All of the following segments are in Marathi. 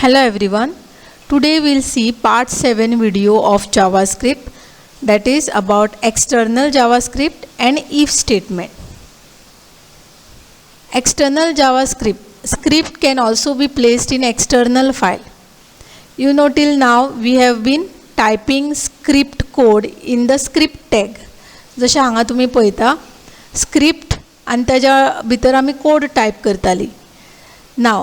Hello everyone. Today we'll see part 7 video of JavaScript, that is about external JavaScript and if statement. External JavaScript script can also be placed in external file. You know, till now we have been typing script code in the script tag. जशें हांगा तुमी पळयता स्क्रिप्ट आनी ताज्या भितर आमी कोड टायप करताली. Now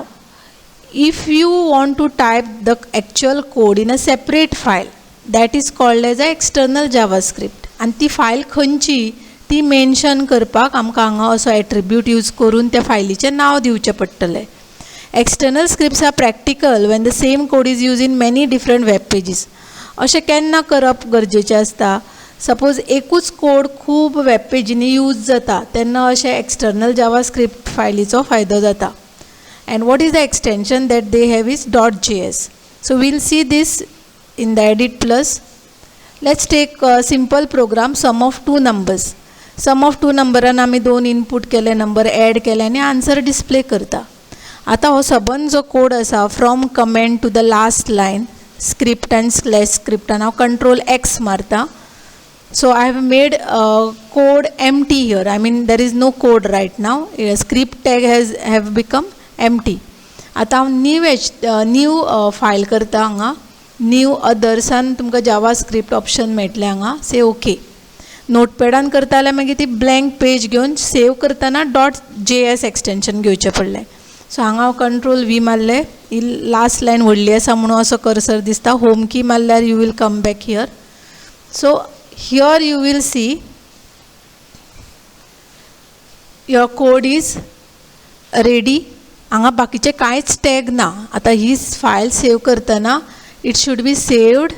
if you want to type the actual code in a separate file, that is called as a external JavaScript. And ती फायल खंयची ती मेन्शन करपाक आमकां हांगा असो एट्रिब्यूट यूज करून त्या फायलीचें नांव दिवचें पडटलें. External scripts are practical when the same code is used in many different web pages. अशें केन्ना करप गरजेचें आसता. सपोज एकूच कोड खूब वेब पेजींनी यूज जाता तेन्ना अशें एक्सटर्नल JavaScript फायलीचो फायदो जाता. And what is the extension that they have is .js. So we'll see this in the edit plus. Let's take a simple program sum of two numbers. Sum of two number and आमी दोन इनपुट केले नंबर ॲड केले आनी आन्सर डिस्प्ले करता. आता हो सबंद जो कोड आसा from comment to the last line script and slash script हांव कंट्रोल X मारता. So I have made code empty here. I mean there is no code right now. Script tag have become empty. आता हांव न्यू फायल करता हांगा न्यू अदर्सान तुमकां जावास्क्रिप्ट ऑप्शन मेळटलें हांगा से ओके. नोटपॅडान करता जाल्यार मागीर ती ब्लँक पेज घेवन सेव करतना .js एक्सटेंशन घेवचें पडलें. सो हांगा हांव कंट्रोल V मारलें. ही लास्ट लायन व्हडली आसा म्हणून असो कर्सर दिसता. होम की मारल्यार you will come back here. So here you will see your code is ready. हांगा बाकीचे कांयच टॅग ना. आता ही फायल सेव करतना it should be saved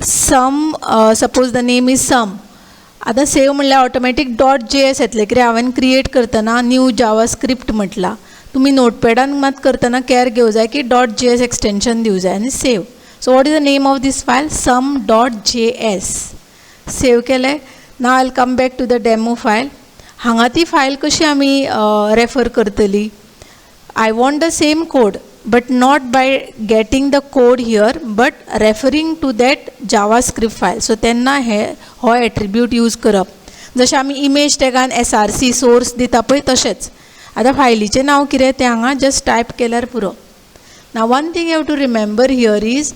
sum. Suppose the name is sum. आतां सेव म्हणल्यार ऑटोमॅटीक .js येतलें कित्याक हांवें क्रिएट करतना न्यू जावास्क्रिप्ट म्हटलां. तुमी नोटपॅडान मात करतना कॅर घेवं जाय की .js एक्सटेंशन दिवं जाय आनी save. So what is the name of this file sum.js. Save केलें. Now I will come back to the demo file. हांगा ती फायल कशी आमी रेफर करतली. I want the same code but not by getting the code here but referring to that JavaScript file. So तेन्ना हो एट्रिब्यूट यूज करप. जशें आमी इमेज टॅगान src सोर्स दिता पळय तशेंच. आतां फायलीचें नांव कितें तें हांगा जस्ट टायप केल्यार पुरो. Now one thing you have to remember here is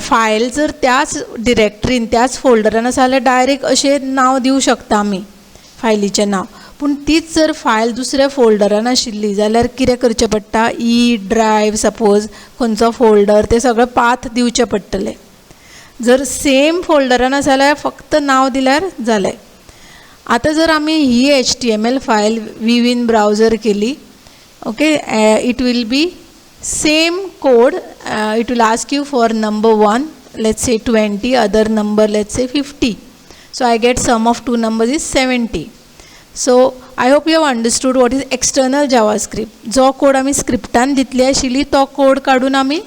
file जर त्याच डिरेक्टरीन त्याच फोल्डरान आसा जाल्यार डायरेक्ट अशें नांव दिवं शकता आमी फायलीचें नांव. पूण तीच जर फायल दुसऱ्या फोल्डरान आशिल्ली जाल्यार कितें करचें पडटा ड्रायव्ह सपोज खंयचो फोल्डर तें सगळें पाथ दिवचें पडटलें. जर सेम फोल्डरान आसा जाल्यार फक्त नांव दिल्यार जालें. आतां जर आमी ही HTML फायल विवीन ब्रावजर केली okay it will be same code. It will ask you for number 1 let's say 20 other number let's say 50. So I get sum of two numbers is 70. So I hope you have understood what is external JavaScript. जो कोड आमी स्क्रिप्टान दितली आशिल्ली तो कोड काडून आमी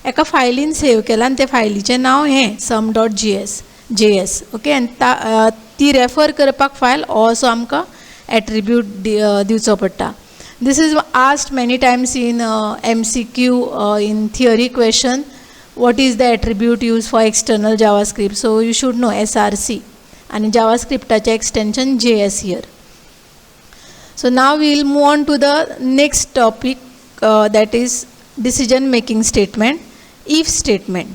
एका फायलीन सेव केला आनी त्या फायलीचें नांव हें sum.js ओके. आनी ती रेफर करपाक फायल हो असो आमकां एट्रिब्यूट दिवचो पडटा. This is asked many times in MCQ in theory question. What is the attribute used for external JavaScript? So you should know src and JavaScriptचे extension JS here. So now we will move on to the next topic that is decision making statement, if statement.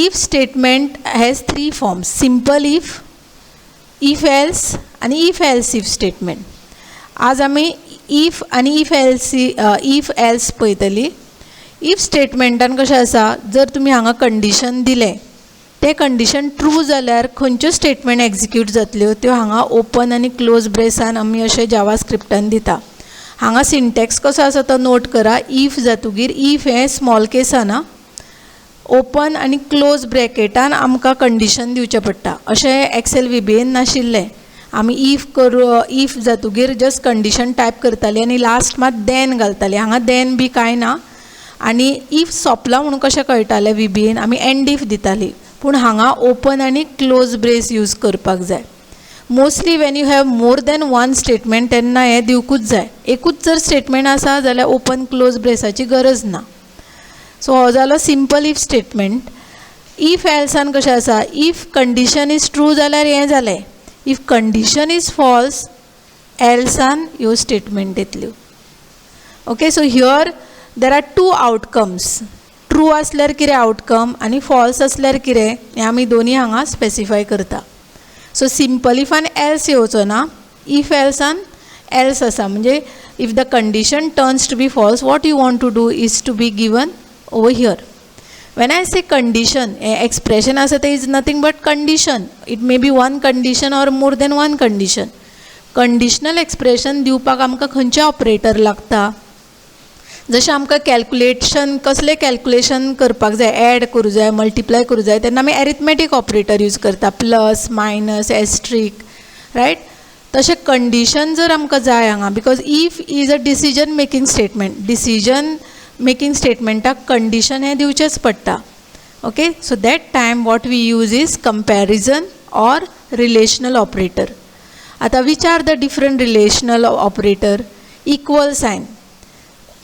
If statement has three forms: simple if else and if else if statement. आज आमी if आणि if else पळयतली. if स्टेटमेंटान कशें आसा जर तुमी हांगा कंडिशन दिलें ते कंडिशन ट्रू जाल्यार खंयच्यो स्टेटमेंट एक्झिक्यूट जातल्यो त्यो हांगा ओपन आनी क्लोज ब्रेसान आमी अशें जावास्क्रिप्टान दिता. हांगा सिंटॅक्स कसो आसा तो नोट करा. इफ जातकीर इफ हें स्मॉल केसान ओपन आनी क्लोज ब्रॅकेटान आमकां कंडिशन दिवचें पडटा. अशें एक्सेल VBAन नाशिल्लें. आमी इफ जातकीर जस्ट कंडिशन टायप करताली आनी लास्ट मात देन घालताली. हांगा देन बी कांय ना. आनी इफ सोंपला म्हणून कशें कळटालें VBAन आमी एंड इफ दिताली. पूण हांगा ओपन आनी क्लोज ब्रेस यूज करपाक जाय. Mostly Wien you have more than one statement तेन्ना हें दिवकूच जाय. एकूच जर स्टेटमेंट आसा जाल्यार ओपन क्लोज ब्रेसाची गरज ना. सो हो जालो सिंपल इफ स्टेटमेंट. इफ एल्सान कशें आसा, इफ कंडिशन इज ट्रू जाल्यार हें जालें, इफ कंडिशन इज फॉल्स एल्सान ह्यो स्टेटमेंट येतल्यो. Okay, so here there are two outcomes. True आसल्यार कितें आउटकम आनी फॉल्स आसल्यार कितें हें आमी दोनी हांगा स्पेसिफाय करता. सो सिंपल इफान एल्स येवचो ना, इफ एल्सान एल्स आसा. म्हणजे if the condition turns to be false, what you want to do is to be given over here. When I say condition, expression आसा ते is nothing but condition. It may be one condition or more than one condition. Conditional expression दिवपाक आमकां खंयचे ऑपरेटर लागता. जशें आमकां कॅल्कुलेशन, कसले कॅल्कुलेशन करपाक जाय, एड करूं जाय, मल्टिप्लाय करूं जाय, तेन्ना आमी एरिथमेटीक ऑपरेटर यूज करता, प्लस मायनस एस्ट्रीक, रायट. तशें कंडिशन जर आमकां जाय हांगा, because if is a decision making statement, decision making स्टेटमेंटाक कंडिशन हें दिवचेंच पडटा. Okay, so that time what we use is comparison or relational operator. आतां which are the different relational operator. Equal sign,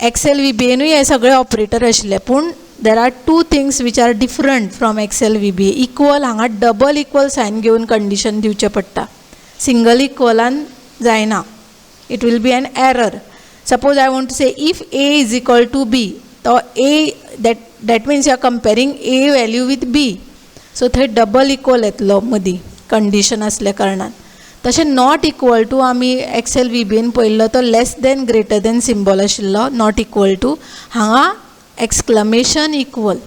Excel VBAनूय हे सगळे ऑपरेटर आशिल्ले, पूण there are two things which are different from Excel VBA. Equal हांगा डबल इक्वल सायन घेवन कंडिशन दिवचें पडटा, सिंगल इक्वलान जायना, it will be an error. Suppose I want to say if A is equal to B, so A, that means you are comparing A value with B. So थंय डबल इक्वल येतलो मदीं कंडिशन आसल्या कारणान. तशें नॉट इक्वल टू आमी एक्सेल VBAन पळयल्लो तो less than greater than symbol आशिल्लो, नॉट इक्वल टू. हांगा exclamation equal.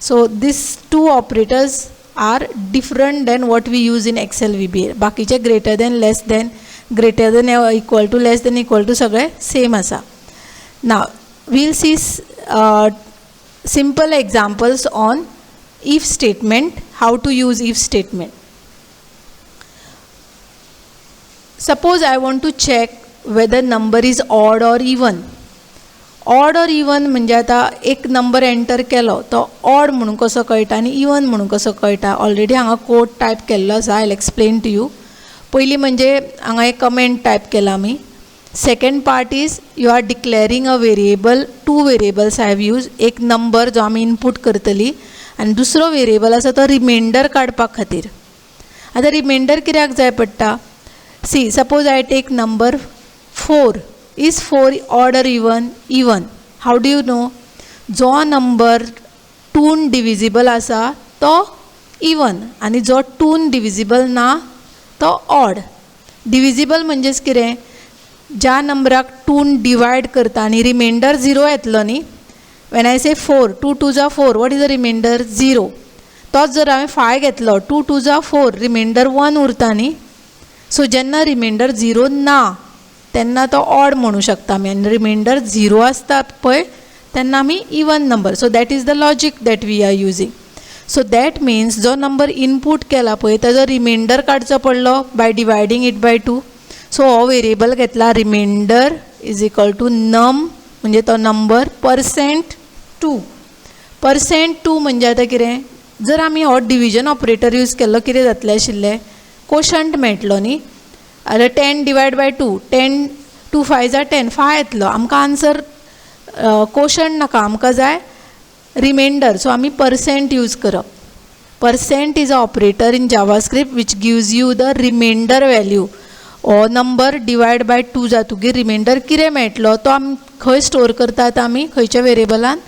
So these two operators are different than what we use in Excel VBA. बाकीचे greater than, less than, greater than, equal to, less than equal to सगळे सेम आसा. Now will see simple examples on if statement, how to use if statement. Suppose I want to check whether number is odd or even. Odd और इवन म्हणजे आतां एक नंबर एंटर केलो तो ऑड म्हणून कसो कळटा आनी इवन म्हणून कसो कळटा. ऑलरेडी हांगा कोड टायप केल्लो आसा, I will explain to you. पयलीं म्हणजे हांगा एक कमेंट टायप केला आमी. Second part is you are declaring a variable, two variables I have use. एक नंबर जो आमी इनपूट करतली आनी दुसरो वेरिएबल आसा तो रिमाइंडर काडपा खातीर. आतां रिमाइंडर कित्याक जाय पडटा. See, suppose I take number 4. Is 4 odd और even? Even. How do you know? जो नंबर 2 डिविजिबल आसा तो इवन आनी जो 2 डिविजिबल ना तो ऑड. डिविजिबल म्हणजेच कितें, ज्या नंबराक 2 डिवायड करता आनी रिमाइंडर 0 येतलो न्ही. वेन आय से 4, 2 2 जा 4, वॉट इज द रिमाइंडर? 0. तोच जर हांवें 5 घेतलो, 2 2 जा 4, रिमाइंडर 1 उरता न्ही. सो जेन्ना रिमाइंडर 0 ना तेन्ना तो ऑड म्हणू शकता आमी, आनी रिमाइंडर 0 आसता पळय तेन्ना आमी even number. So that is the logic that we are using. So that means जो नंबर इनपूट केला पळय ताजो रिमाइंडर काडचो पडलो by dividing it by 2. So हो वेरिएबल घेतला remainder is equal to num म्हणजे तो नंबर %2. %2 म्हणजे आतां कितें, जर आमी हो डिविजन ऑपरेटर यूज केल्लो कितें जातलें आशिल्लें, कोशंट मेळटलो न्ही. आतां 10 डिवायड बाय 2, 10 2 5 जा 10, 5 येतलो. आमकां आन्सर कोशंट नाका, आमकां जाय रिमाइंडर. सो आमी % यूज करप. % Is a operator in JavaScript which gives you the remainder value. हो नंबर डिवायड बाय 2 जातकीर रिमाइंडर कितें मेळटलो तो आमी खंय स्टोर करतात, आमी खंयच्या वेरिएबलान?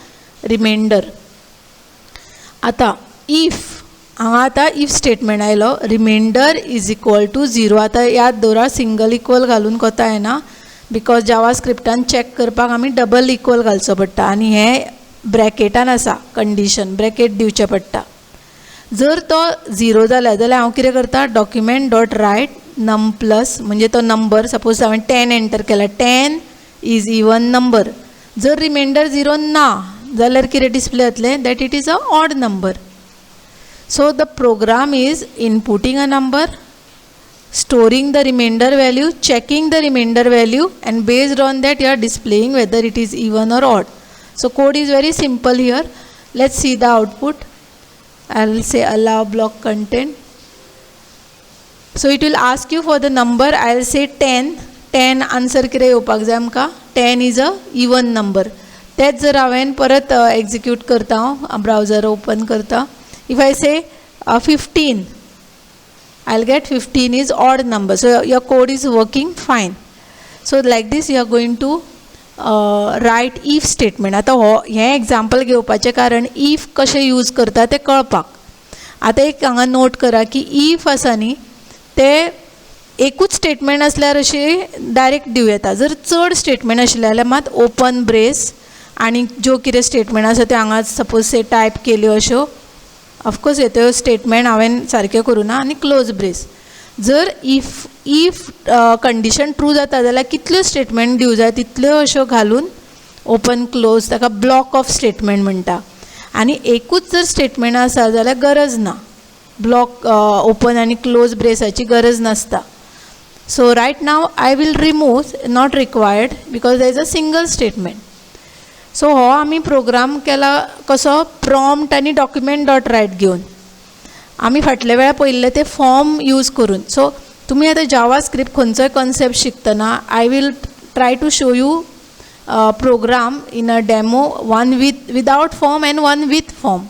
रिमाइंडर. आतां इफ, हांगा आतां इफ स्टेटमेंट आयलो, रिमाइंडर इज इक्वल टू 0. आतां याद दवरा, सिंगल इक्वल घालून कोता येना, बिकॉज जावास्क्रिप्टान चॅक करपाक आमी डबल इक्वल घालचो पडटा आनी हें ब्रॅकेटान आसा, कंडिशन ब्रॅकेट दिवचें पडटा. जर तो 0 जाल्यार हांव कितें करता, document dot write num plus म्हणजे तो नंबर, सपोज हांवें 10 एंटर केला, 10 इज इवन नंबर. जर रिमाइंडर 0 ना जाल्यार कितें डिस्प्ले जातलें, that it is a odd number. So the program is inputting a number, storing the remainder value, checking the remainder value, and based on that you are displaying whether it is even or odd. So code is very simple here. Let's see the output. I will say allow block content. So it will ask you for the number. I will say 10. 10 answer कितें येवपाक जाय आमकां, 10 is a even number. तेच जर हांवें परत एक्झिक्यूट करता, ब्रावजर ओपन करता. If I say 15, I'll get 15 is odd number. So your code is working fine. So like this you are going to write if statement. आता हे एक्झाम्पल घेवपाचें कारण if कशें यूज करता तें कळपाक. आतां एक हांगा नोट करा की if आसा न्ही ते एकूच स्टेटमेंट आसल्यार अशें डायरेक्ट दिवं येता. जर चड स्टेटमेंट आशिल्ले जाल्यार मात ओपन ब्रेस आनी ज्यो कितें स्टेटमेंट आसा त्यो हांगा सपोज से टायप केल्यो अश्यो ऑफकोर्स येतो स्टेटमेंट हांवें सारकें करूं ना आनी क्लोज ब्रेस. जर इफ कंडिशन ट्रू जाता जाल्यार कितल्यो स्टेटमेंट दिवं जाय तितल्यो अश्यो घालून ओपन क्लोज ताका ब्लॉक ऑफ स्टेटमेंट म्हणटा. आनी एकूच जर स्टेटमेंट आसा जाल्यार गरज ना, ब्लॉक ओपन आनी क्लोज ब्रेसाची गरज नासता. So right now I will remove not required because there is a single statement. So हो आमी प्रोग्राम केला कसो प्रॉम्प्ट आनी डॉक्युमेंट डॉट रायट घेवन. आमी फाटल्या वेळार पळयल्ले ते फॉर्म यूज करून. सो तुमी आतां जावा स्क्रिप्ट खंयचोय कॉन्सेप्ट शिकतना I will try to show you program in a demo, one without form and one with form.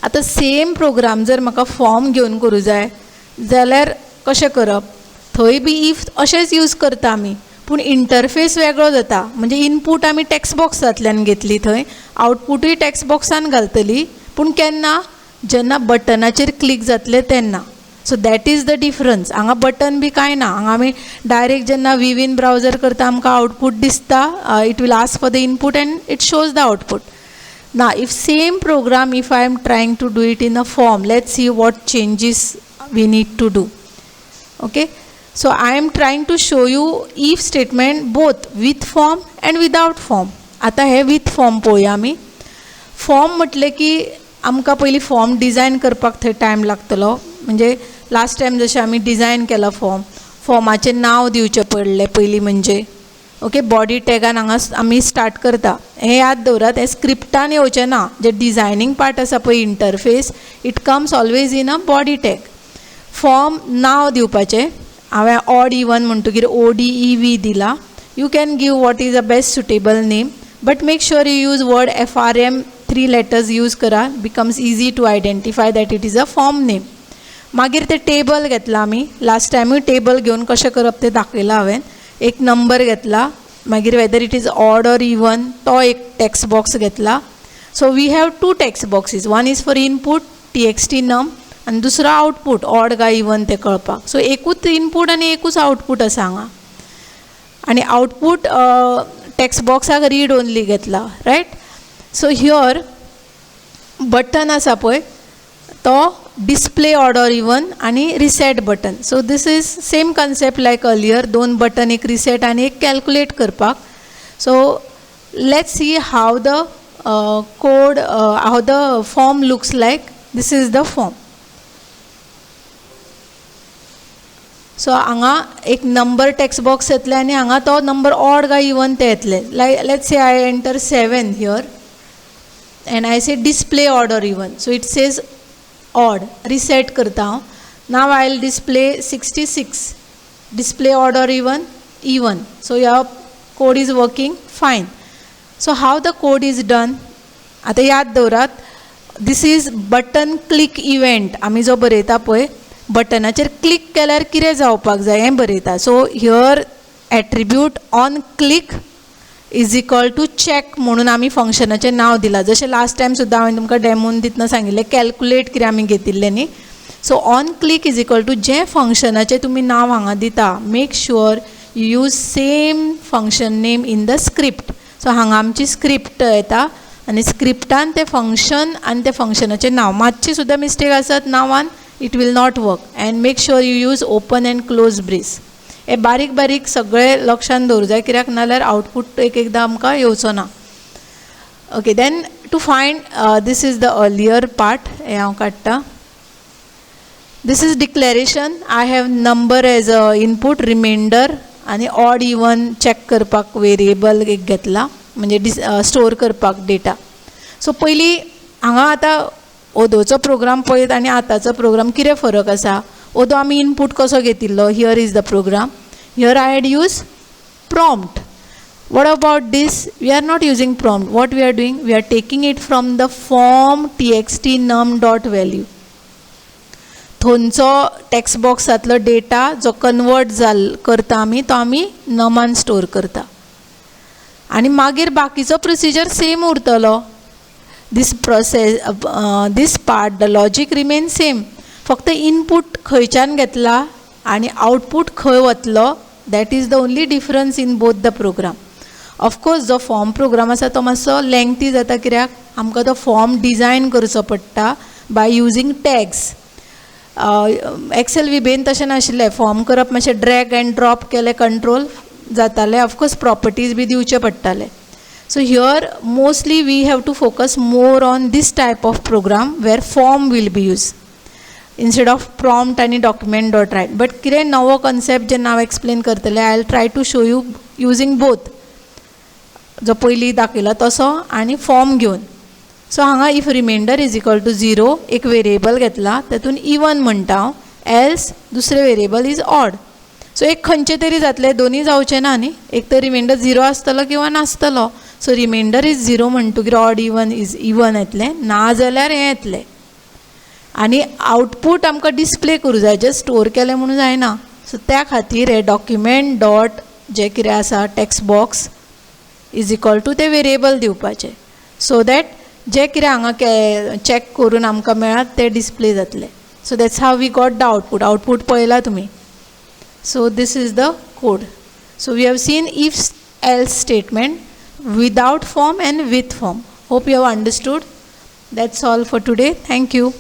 आतां सेम प्रोग्राम जर म्हाका फॉर्म घेवन करूं जाय जाल्यार कशें करप. थंय बी इफ अशेंच यूज करता आमी, पूण इंटरफेस वेगळो जाता. म्हणजे इनपूट आमी टेक्स्ट बॉक्सांतल्यान घेतली, थंय आउटपुटूय टेक्स्ट बॉक्सान घालतली, पूण केन्ना जेन्ना बटनाचेर क्लिक जातले तेन्ना. So that is the difference. हांगा बटन बी कांय ना. हांगा आमी डायरेक्ट जेन्ना विवीन ब्रावजर करता आमकां आउटपूट दिसता. It will ask for the input and it shows the output. ना if same program if I am trying to do it in a form, let's see what changes we need to do. Okay, so I am trying to show you if statement both with form and without form. आता हे with form पळोवया आमी. फॉर्म म्हटले की आमकां पयलीं फॉर्म डिझायन करपाक थंय टायम लागतलो. म्हणजे लास्ट टायम जशें आमी डिझायन केला फॉर्माचें नांव दिवचें पडलें पयलीं. म्हणजे ओके, बॉडी टॅगान हांगा आमी स्टार्ट करता. हें याद दवरात, हें स्क्रिप्टान येवचें ना. जे डिझायनींग पार्ट आसा पळय interface, it comes always in a body tag. Form नांव दिवपाचें. हांवें ऑड इवन म्हणटकीर ODEV दिला. You can give what is a best suitable name, but make sure you use word FRM 3 letters use करा. Becomes easy to identify that it is a form name. मागीर ते टेबल घेतला आमी. लास्ट टायमूय टेबल घेवन कशें करप तें दाखयलां हांवें. एक नंबर घेतला, मागीर whether it is odd or even तो एक टेक्स्ट बॉक्स घेतला. So we have 2 text boxes. One is for input TXT num आनी दुसरो आउटपूट ऑड काय इवन ते कळपाक. सो एकूच इनपूट आनी एकूच आउटपूट आसा हांगा. आनी आउटपूट टेक्स्ट बॉक्साक रीड ओनली घेतला, रायट. सो हियर बटन आसा पळय तो डिस्प्ले ऑड ऑर इवन आनी reset button. So this is same concept like earlier. 2 button, एक रिसेट आनी एक कॅल्कुलेट करपाक. So let's see how the code, how the form looks like. This is the form. So हांगा एक नंबर टेक्स्ट बॉक्स येतले आनी हांगा तो नंबर ऑड काय इवन ते येतले. Let's say I enter 7 here and I say display odd or even. So it says odd. Reset करता हांव. Now I will display 66. Display odd or even. So your code is working fine. So how the code is done. आतां याद दवरात, this is button click event. आमी जो बरयता पळय बटनाचेर क्लिक केल्यार कितें जावपाक जाय हें बरयता. So here attribute on click is equal to check म्हणून आमी फंक्शनाचें नांव दिलां. जशें लास्ट टायम सुद्दां हांवें तुमकां डेमोन दितना सांगिल्लें कॅल्कुलेट कितें आमी घेतिल्लें न्ही. So on click is equal to जें फंक्शनाचें तुमी नांव हांगा दिता, make sure you use same function name in the script. So हांगा आमची स्क्रिप्ट येता आनी स्क्रिप्टान तें फंक्शन आनी त्या फंक्शनाचें नांव मातशी सुद्दां मिस्टेक आसत नांवान it will not work. And make sure you use open and close brace. हे बारीक बारीक सगळे लक्षान दवरूं जाय, कित्याक नाल्यार आउटपूट एक एकदां आमकां येवचो ना. Okay, then to find this is the earlier part. हे हांव काडटा. This is declaration. I have number as a input, remainder आनी ऑड इवन चॅक करपाक वेरिएबल एक घेतला, म्हणजे स्टोर करपाक डेटा. सो पयलीं हांगा आतां ओदोचो प्रोग्राम पळयत आनी आतांचो प्रोग्राम कितें फरक आसा. ओदो आमी इनपूट कसो घेतिल्लो. Here is the program. Here I had use prompt. What about this? We are not using prompt. What we are doing? We are taking it from the form txt num.value. थंयचो टेक्स्ट बॉक्सांतलो डेटा जो कन्वर्ट करता आमी तो आमी नमान स्टोर करता आनी मागीर बाकीचो प्रोसिजर सेम उरतलो. This process this part the logic remain same. फक्त इनपूट खंयच्यान घेतला आनी आउटपूट खंय वतलो that is the only difference in both the program. Of course जो फॉर्म प्रोग्राम आसा तो मातसो लेंथी जाता कित्याक आमकां तो फॉर्म डिजायन करचो पडटा बाय युजींग टॅग्स. एक्सेल विबेन तशें नाशिल्लें. फॉर्म करप मातशें ड्रॅग एंड ड्रॉप केलें कंट्रोल जातालें. ऑफकोर्स प्रॉपर्टीज बी दिवचे पडटाले. So here mostly we have to focus more on this type of program where form will be use instead of prompt आणि document dot write. बट कितें नवो कॉन्सेप्ट जेन्ना हांव एक्सप्लेन करतलें I will try to show you using both जो पयलीं दाखयला तसो आनी फॉर्म घेवन. सो हांगा if remainder is equal to 0 एक वेरिएबल घेतला तातूंत इवन म्हणटा हांव एल्स दुसरें वेरिएबल इज ऑड. सो एक खंयचें तरी जातलें दोनी जावचें ना न्ही. एक तर रिमाइंडर 0 आसतलो किंवा नासतलो. सो रिमाइंडर इज 0 म्हणटकीर ऑड इवन इज इवन येतलें ना जाल्यार हें येतलें आनी आउटपूट आमकां डिस्प्ले करूं जाय. जस्ट स्टोर केलें म्हणून जायना. सो त्या खातीर हे डॉक्युमेंट डॉट जें कितें आसा text box is equal to ते वेरिएबल दिवपाचें सो दॅट जें कितें हांगा चॅक करून आमकां मेळत तें डिस्प्ले जातलें. So that's how we got the output. Output पळयला तुमी. So this is the code. So we have seen if else statement without form and with form. Hope you have understood. That's all for today. Thank you.